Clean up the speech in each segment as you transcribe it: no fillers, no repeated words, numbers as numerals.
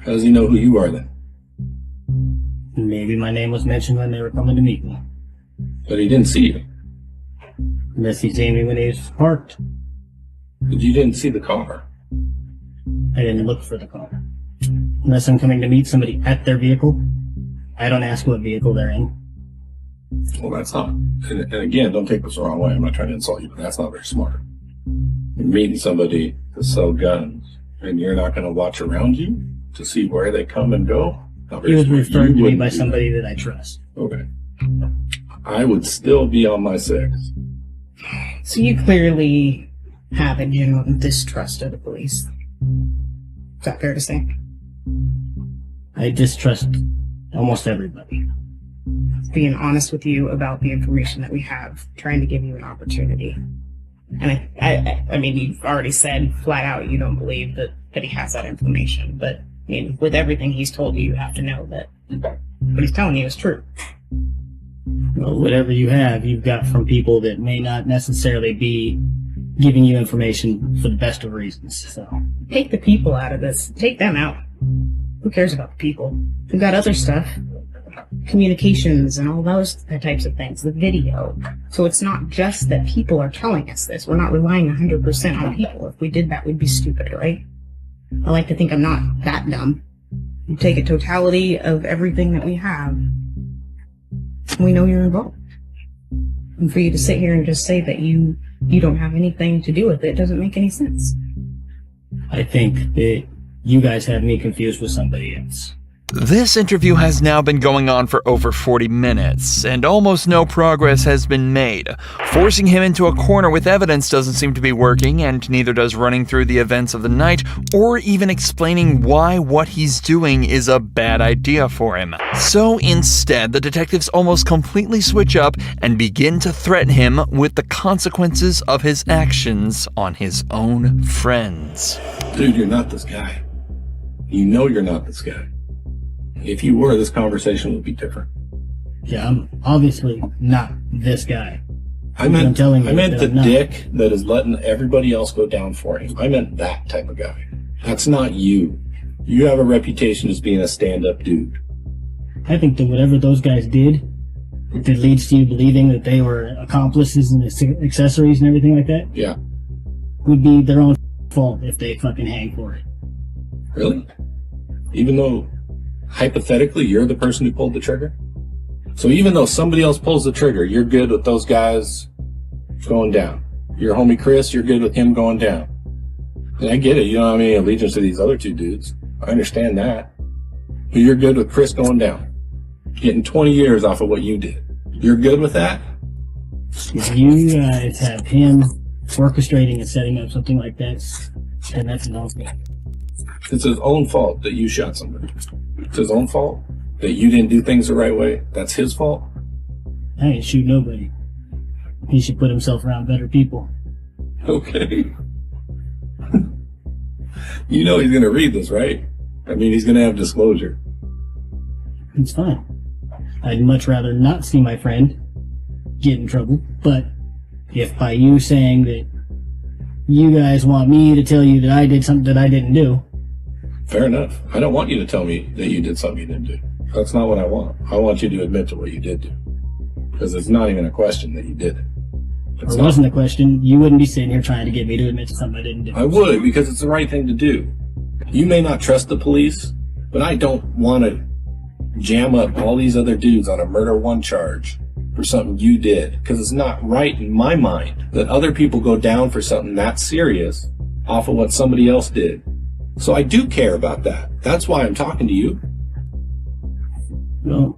How does he know who you are then? Maybe my name was mentioned when they were coming to meet me. But he didn't see you. Unless he seen me when he was parked. But you didn't see the car. I didn't look for the car. Unless I'm coming to meet somebody at their vehicle, I don't ask what vehicle they're in. Well, that's not... And again, don't take this the wrong way. I'm not trying to insult you, but that's not very smart. You're meeting somebody to sell guns, and you're not going to watch around you to see where they come and go? He was referred to me by somebody that I trust. Okay. I would still be on my 6. So you clearly have a genuine distrust of the police. Is that fair to say? I distrust almost everybody. Being honest with you about the information that we have, trying to give you an opportunity. And I mean, you've already said flat out you don't believe that he has that information. But, I mean, with everything he's told you, you have to know that what he's telling you is true. Well, whatever you have, you've got from people that may not necessarily be giving you information for the best of reasons. So take the people out of this. Take them out. Who cares about the people? We've got other stuff. Communications and all those types of things. The video. So it's not just that people are telling us this. We're not relying 100% on people. If we did that, we'd be stupid, right? I like to think I'm not that dumb. You take a totality of everything that we have, we know you're involved. And for you to sit here and just say that you don't have anything to do with it doesn't make any sense. I think that you guys have me confused with somebody else. This interview has now been going on for over 40 minutes, and almost no progress has been made. Forcing him into a corner with evidence doesn't seem to be working, and neither does running through the events of the night, or even explaining why what he's doing is a bad idea for him. So instead, the detectives almost completely switch up and begin to threaten him with the consequences of his actions on his own friends. Dude, you're not this guy. You know you're not this guy. If you were, this conversation would be different. Yeah, I'm obviously not this guy. I meant the I'm dick that is letting everybody else go down for him. I meant that type of guy. That's not you. You have a reputation as being a stand-up dude. I think that whatever those guys did, that leads to you believing that they were accomplices and accessories and everything like that, yeah, would be their own fault if they fucking hang for it. Really? Even though, hypothetically, you're the person who pulled the trigger? So even though somebody else pulls the trigger, you're good with those guys going down. Your homie Chris, you're good with him going down. And I get it, you don't have any allegiance to these other two dudes. I understand that. But you're good with Chris going down. Getting 20 years off of what you did. You're good with that? You guys have him orchestrating and setting up something like that, and that's no me. It's his own fault that you shot somebody. It's his own fault that you didn't do things the right way. That's his fault. I ain't shoot nobody. He should put himself around better people. Okay. You know he's going to read this, right? I mean, he's going to have disclosure. It's fine. I'd much rather not see my friend get in trouble, but if by you saying that you guys want me to tell you that I did something that I didn't do... Fair enough. I don't want you to tell me that you did something you didn't do. That's not what I want. I want you to admit to what you did do. Because it's not even a question that you did it. If it wasn't a question, you wouldn't be sitting here trying to get me to admit to something I didn't do. I would, because it's the right thing to do. You may not trust the police, but I don't want to jam up all these other dudes on a murder one charge for something you did. Because it's not right in my mind that other people go down for something that serious off of what somebody else did. So I do care about that. That's why I'm talking to you. Well,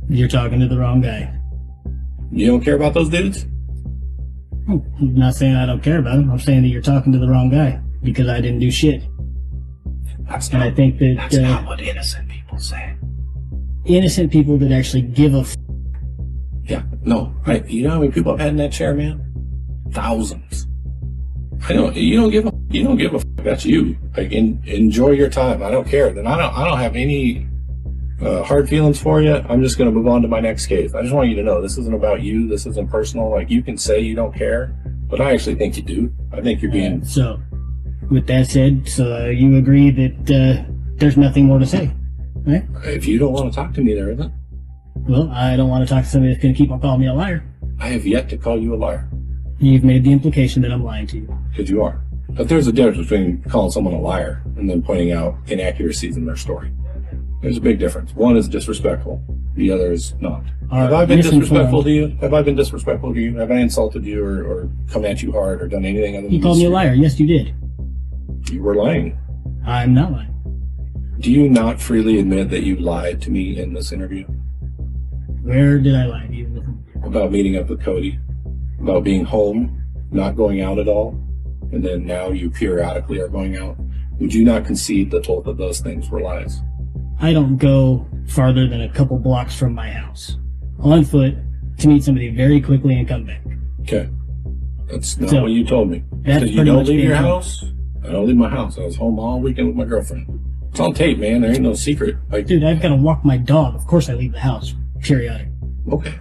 you're talking to the wrong guy. You don't care about those dudes? I'm not saying I don't care about them. I'm saying that you're talking to the wrong guy because I didn't do shit. That's not what innocent people say. Innocent people that actually give a Yeah, no. You know how many people I've had in that chair, man? Thousands. You don't give a fuck. That's you. Like, enjoy your time. I don't care. Then I don't have any hard feelings for you. I'm just going to move on to my next case. I just want you to know this isn't about you. This isn't personal. Like, you can say you don't care, but I actually think you do. I think you're being... So, with that said, so you agree that there's nothing more to say. Right? If you don't want to talk to me, there isn't. Well, I don't want to talk to somebody that's going to keep on calling me a liar. I have yet to call you a liar. You've made the implication that I'm lying to you. Because you are. But there's a difference between calling someone a liar and then pointing out inaccuracies in their story. There's a big difference. One is disrespectful. The other is not. Have I been disrespectful to you? Have I been disrespectful to you? Have I insulted you or come at you hard or done anything other than You called me a liar. Yes, you did. You were lying. I'm not lying. Do you not freely admit that you lied to me in this interview? Where did I lie to you? About meeting up with Cody? About being home? Not going out at all? And then now you periodically are going out? Would you not concede that both of those things were lies? I don't go farther than a couple blocks from my house on foot to meet somebody very quickly and come back. Okay. That's not what you told me. That's You don't leave your house? I don't leave my house. I was home all weekend with my girlfriend. It's on tape, man. There ain't no secret. Like, dude, I've got to walk my dog. Of course I leave the house, periodic. Okay.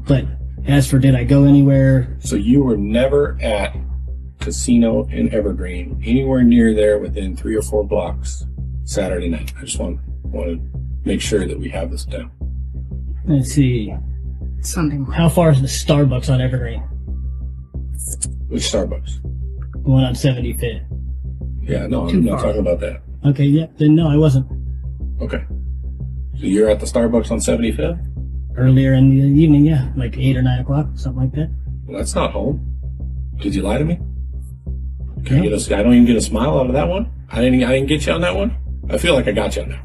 But as for did I go anywhere? So you were never at Casino in Evergreen, anywhere near there within 3 or 4 blocks Saturday night. I just want to make sure that we have this down. Let's see. Sunday morning. How far is the Starbucks on Evergreen? Which Starbucks? The one on 75th. Yeah, no, Too I'm not far. talking about that. Okay, yeah, then no, I wasn't. Okay. So you're at the Starbucks on 75th? Earlier in the evening, yeah, like 8 or 9 o'clock, something like that. Well, that's not home. Did you lie to me? Can No. I don't even get a smile out of that one? I didn't get you on that one? I feel like I got you on that.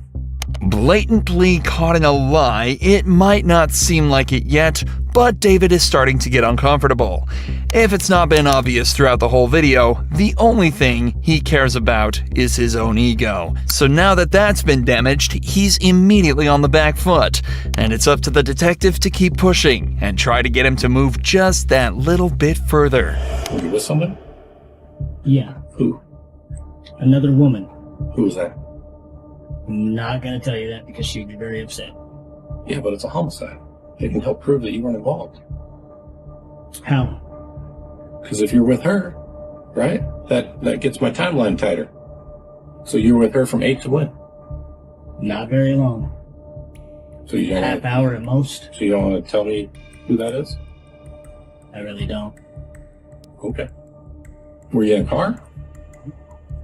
Blatantly caught in a lie, it might not seem like it yet, but David is starting to get uncomfortable. If it's not been obvious throughout the whole video, the only thing he cares about is his own ego. So now that that's been damaged, he's immediately on the back foot, and it's up to the detective to keep pushing and try to get him to move just that little bit further. Were you with someone? Yeah, Who? another woman. Who was that? I'm not gonna tell you that because she'd be very upset. Yeah, but it's a homicide. They can help prove that you weren't involved. How? Because if you're with her, right, that gets my timeline tighter. So you were with her from 8 to when? Not very long. So you don't Half hour at most. So you don't want to tell me who that is? I really don't. Okay. Were you in a car?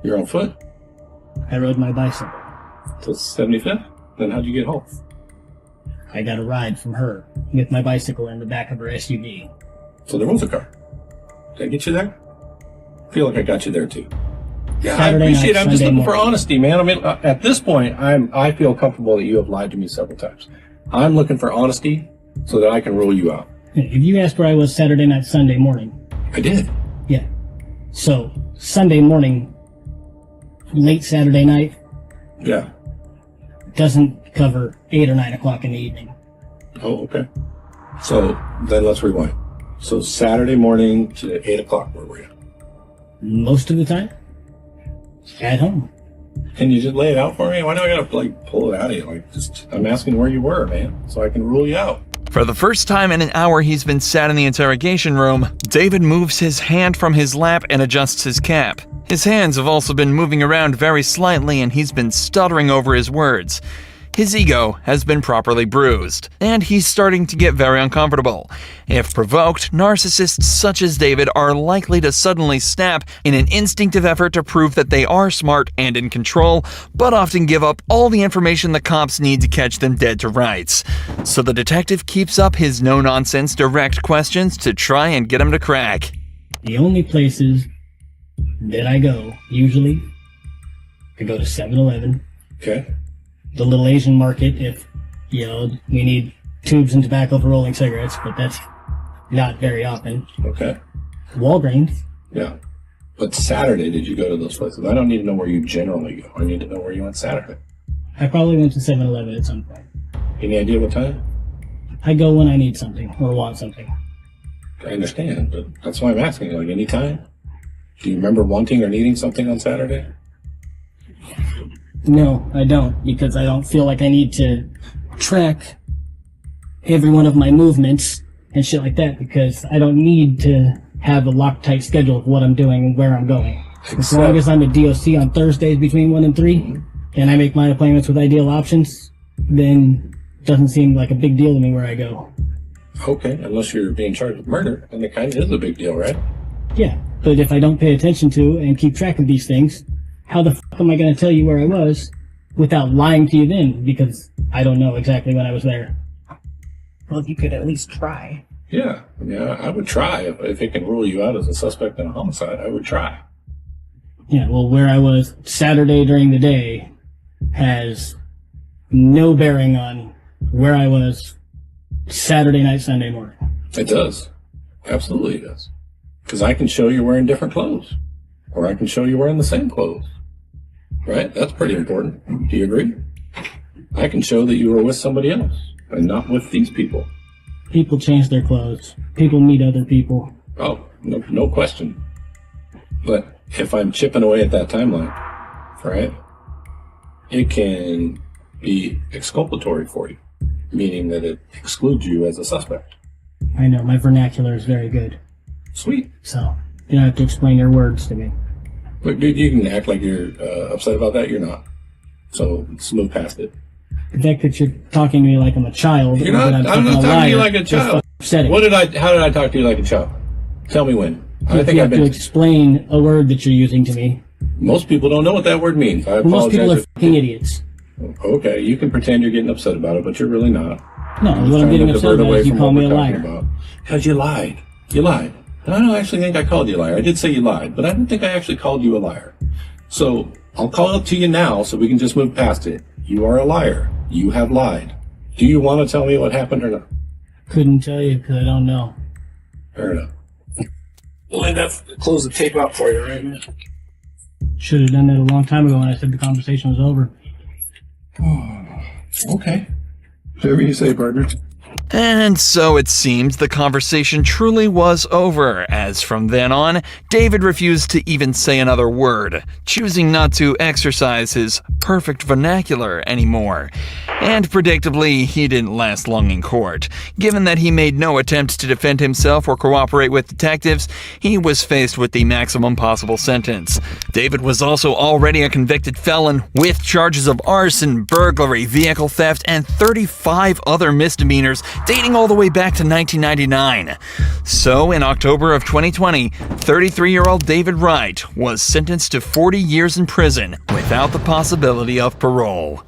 You're on foot? I rode my bicycle. To 75th? Then how'd you get home? I got a ride from her with my bicycle in the back of her SUV. So there was a car. Did I get you there? I feel like I got you there too. Yeah, Saturday I appreciate night, it. I'm just Sunday looking for morning. honesty, man. I mean, at this point, I feel comfortable that you have lied to me several times. I'm looking for honesty so that I can rule you out. If you asked where I was Saturday night, Sunday morning, I did. yeah. So, Sunday morning, late Saturday night, Yeah. doesn't cover 8 or 9 o'clock in the evening. Oh, okay. So then let's rewind. So Saturday morning to 8 o'clock, where were you? Most of the time, at home. Can you just lay it out for me? Why do I gotta pull it out of you? I'm asking where you were, man, so I can rule you out. For the first time in an hour he's been sat in the interrogation room, David moves his hand from his lap and adjusts his cap. His hands have also been moving around very slightly and he's been stuttering over his words. His ego has been properly bruised, and he's starting to get very uncomfortable. If provoked, narcissists such as David are likely to suddenly snap in an instinctive effort to prove that they are smart and in control, but often give up all the information the cops need to catch them dead to rights. So the detective keeps up his no-nonsense direct questions to try and get him to crack. The only places that I go, usually, I go to 7-Eleven, Okay. the little Asian market if, we need tubes and tobacco for rolling cigarettes, but that's not very often. Okay. Walgreens. Yeah. But Saturday, did you go to those places? I don't need to know where you generally go. I need to know where you went Saturday. I probably went to 7-Eleven at some point. Any idea what time? I go when I need something or want something. I understand, but that's why I'm asking. Any time? Do you remember wanting or needing something on Saturday? No, I don't, because I don't feel like I need to track every one of my movements and shit like that, because I don't need to have a Loctite schedule of what I'm doing and where I'm going. As long as I'm at DOC on Thursdays between 1 and 3, and I make my appointments with Ideal Options, then it doesn't seem like a big deal to me where I go. Okay, unless you're being charged with murder, and it kind of is a big deal, right? Yeah, but if I don't pay attention to and keep track of these things, how the fuck am I going to tell you where I was without lying to you then? Because I don't know exactly when I was there. Well, you could at least try. Yeah, I would try. If it can rule you out as a suspect in a homicide, I would try. Yeah, well, where I was Saturday during the day has no bearing on where I was Saturday night, Sunday morning. It does. Absolutely it does. Because I can show you're wearing different clothes. Or I can show you wearing the same clothes. Right? That's pretty important. Do you agree? I can show that you were with somebody else and not with these people. People change their clothes. People meet other people. Oh, no question. But if I'm chipping away at that timeline, right, it can be exculpatory for you, meaning that it excludes you as a suspect. I know, my vernacular is very good. Sweet. So, you don't have to explain your words to me. Look, dude, you can act like you're upset about that. You're not. So let's move past it. The fact that you're talking to me like I'm a child. You're not. I'm not talking to you like a child. Upsetting. How did I talk to you like a child? Tell me when. I think you have to explain a word that you're using to me. Most people don't know what that word means. I apologize. Most people are fucking idiots. Okay, you can pretend you're getting upset about it, but you're really not. No, what I'm getting upset about is you call me a liar. Because you lied. You lied. And I don't actually think I called you a liar. I did say you lied, but I don't think I actually called you a liar. So I'll call it to you now so we can just move past it. You are a liar. You have lied. Do you want to tell me what happened or not? Couldn't tell you because I don't know. Fair enough. We'll end up close the tape out for you right now. Should have done that a long time ago when I said the conversation was over. Okay. Whatever you say, partner. And so it seems the conversation truly was over, as from then on, David refused to even say another word, choosing not to exercise his perfect vernacular anymore. And predictably, he didn't last long in court. Given that he made no attempt to defend himself or cooperate with detectives, he was faced with the maximum possible sentence. David was also already a convicted felon with charges of arson, burglary, vehicle theft, and 35 other misdemeanors dating all the way back to 1999. So, in October of 2020, 33-year-old David Wright was sentenced to 40 years in prison without the possibility of parole.